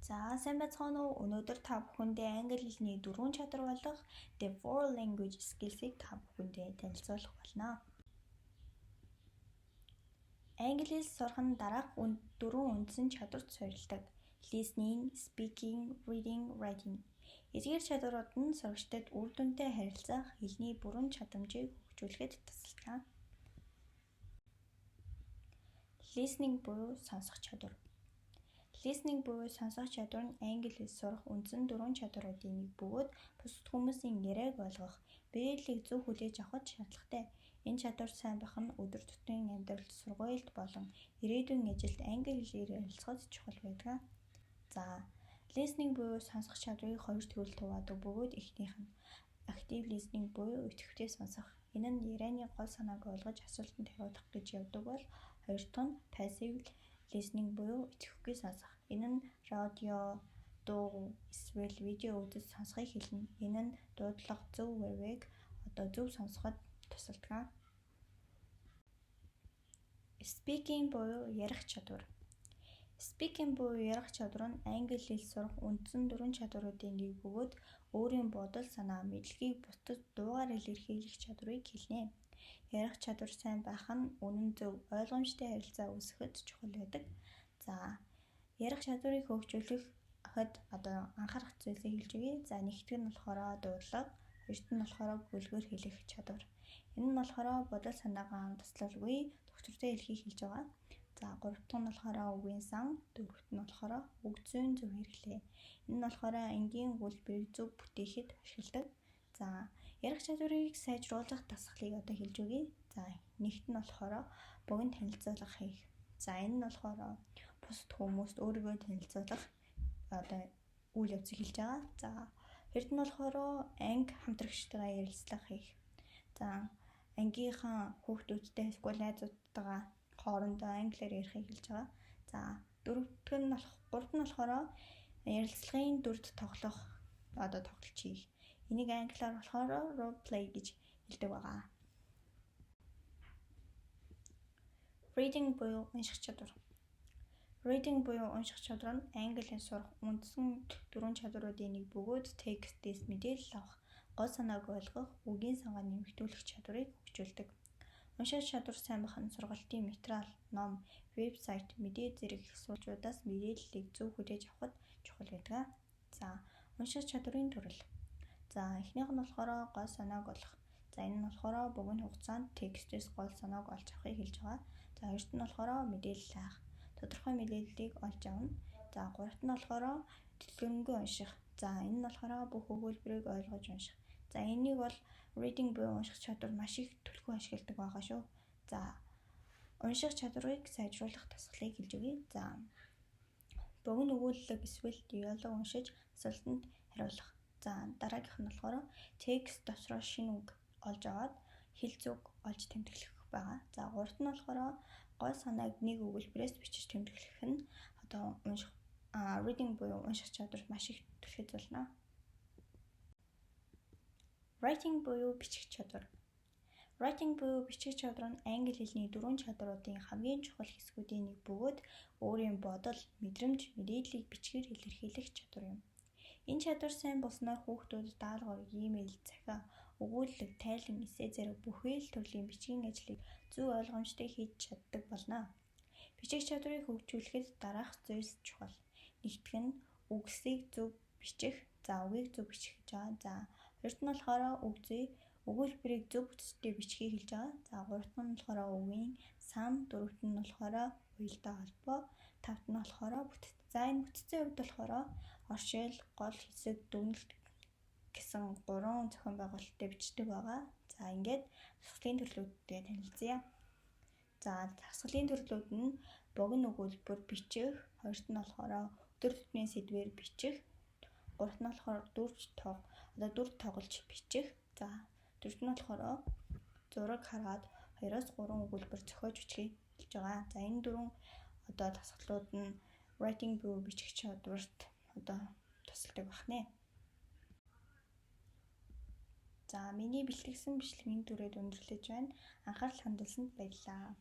За сайн байцгаана уу? Өнөөдөр та бүхэндээ англи хэлний 4 чадвар болох The 4 Language Skills-ийг та бүхэндээ танилцуулах болно. Англи хэл сурах нь дараах 4 үндсэн чадварт суурилдаг. Listening, speaking, reading, writing. Эдгээр чадварууд нь сурагчдад үр дүнтэй харилцах хэлний бүрэн чадамжийг хөгжүүлэхэд тусалдаг. Listening буюу сонсох чадвар. Listening буюу сонсох чадвар нь англи хэл сурах үндсэн 4 чадваруудын нэг бөгөөд бусад хүмүүсийн яриаг ойлгох, биелэлийг зөв хүлээж авахд шаардлагатай. Энэ чадвар сайн байх нь өдөр тутмын амьдралд, сургуульд болон ирээдүйн ажилд англи хэлээр ярилцахад чухал байдаг. За, listening буюу сонсох чадварыг хоёр төрөлд хуваадаг бөгөөд эхнийх нь active listening буюу идэвхтэй сонсох. Энэ нь ярианы гол санааг ойлгож асуултанд хариулах гэж явдаг бол хоёр дахь нь passive listening буюу идэвхгүй сонсох. Энэ нь радио, дуу, эсвэл видео үзэж сонсохыг хэлнэ. Энэ нь дуудлага зөв вэвэг зөв сонсоход тусалдаг. Speaking буюу ярих чадвар. Speaking буюу ярих чадвар нь англи хэл сурах үндсэн 4 чадваруудын нэг бөгөөд өөрийн бодол, санаа, мэдлэгийг бусдад дуугаар илэрхийлэх чадварыг хэлнэ. Ярих чадвар сайн байх нь үнэн зөв ойлгомжтой харилцаа үүсгэхэд чухал байдаг. За, ярих чадварыг хөгжүүлэхэд анхаарах зүйлсийг хэлж өгье. За, нэгтгэн нь болохоор дуудлага, хоёрт нь болохоор гүйлгээр хэлэх чадвар. Энэ нь болохоор бодол санаагаа туслалгүй доктортой хэлхийг хэлж байгаа. За, гурав дахь нь болохоор үгийн сан, дөрөвт нь болохоор үг зүйн зөв хэрэглээ. Энэ нь болохоор энгийн өгүүлбэрийг зөв бүтээхэд ашигладаг. За, ярих чадварыг сайжруулах дасгалыг хэлж өгье. За, нэгт нь болохоор богино танилцуулга хийх. За, энэ нь болохоор бусад хүмүүст өөрийгөө танилцуулах үйл явцыг хэлж байгаа. За, хоёрт нь болохоор анги хамтрагчтайгаа ярилцлага хийх. За, ангийнхаа хүүхдүүдтэй эсвэл найзуудтайгаа хоорондоо англиар ярихыг хэлж байгаа. За, гурав дахь нь болохоор ярилцлагын дүрд тоглох тоглолч хийх. Энийг англиар болохоор role play гэж хэлдэг байгаа. Reading буюу унших чадвар. Reading буюу унших чадвар нь англи хэл сурах үндсэн 4 чадваруудын нэг бөгөөд текстээс мэдээлэл авах, гол санааг ойлгох, үгийн сангаа нэмэгдүүлэх чадварыг хөгжүүлдэг. Унших чадвар сайн байх нь сургалтын материал, ном, вебсайт, мэдээ зэрэг их сурвалжуудаас мэдээллийг зөв хүлээж авахд чухал байдаг. За, унших чадварын төрөл. За, эхнийх нь болохоор гол санааг олох. За, энэ нь болохоор богино хугацаанд текстээс гол санааг олж авахыг хэлж байгаа. За, хоёрт нь болохоор мэдээлэл хаах. Тодорхой мэдээллийг олж авна. За, гуравт нь болохоор дэлгэрэнгүй унших. За, энэ нь болохоор бүх өгүүлбэрийг ойлгож унших. За, энийг бол reading буюу унших чадвар маш их төлхөө ашигладаг байгаа шүү. За, унших чадварыг сайжруулах дасгалыг хэлж өгье. За, богино өгүүлэлэг эсвэл диалог уншиж асуултанд хариулах. За, дараагийнх нь болохоор текст дотроо шинэ үг олж аваад хэл зүг олж тэмдэглэх байгаа. За, гуравт нь болохоор гол санааг нэг өгүүлбэрээс бичиж тэмдэглэх нь reading буюу унших чадвар маш их түлхэж болно. Writing буюу бичих чадвар. Writing буюу бичих чадвар нь англи хэлний 4 чадваруудын хамгийн чухал хэсгүүдийн нэг бөгөөд өөрийн бодол, мэдрэмж, мэдээллийг бичгээр илэрхийлэх чадвар юм. Энэ чадвар сайн болсноор хүүхдүүд даалгавар, имэйл, захиа, өгүүлэлэг, тайлан, эссе зэрэг бүхэл төрлийн бичгийн ажлыг зөв ойлгомжтой хийж чаддаг болно. Бичих чадварыг хөгжүүлэхэд дараах зүйлс чухал. Нэгтгэх нь үгсийг зөв бичих, за үгийг зөв бичих гэж байгаа. За, хоёрт нь болохоор үг зүй, өгүүлбэрийг зөв бүтцтэй бичгийг хэлж байгаа. За, гуравт нь болохоор үгийн сан, дөрөвт нь болохоор уялдаа холбоо, тавт нь болохоор бүтэц. За, энэ бүтцийн хувьд болохоор оршил, гол хэсэг, дүгнэлт гэсэн 3 зохион байгуулалттай бичдэг байгаа. За, ингээд дасгалын төрлүүдтэй танилцъя. За, дасгалын төрлүүд нь богино өгүүлбэр бичих, хоёрт нь болохоор өдөр тутмын сэдвээр бичих, гуравт нь болохоор дүр тоглож бичих. За, дөрөвт нь болохоор зураг хараад 2-3 өгүүлбэр зохиож бичихийг хэлж байгаа. За, энэ 4 дасгалууд нь writing буюу бичих чадварт тусалдаг байна. За, миний бэлтгэсэн бичлэг энэ дүрээр өндөрлөж байна. Анхаарал хандуулсанд баярлалаа.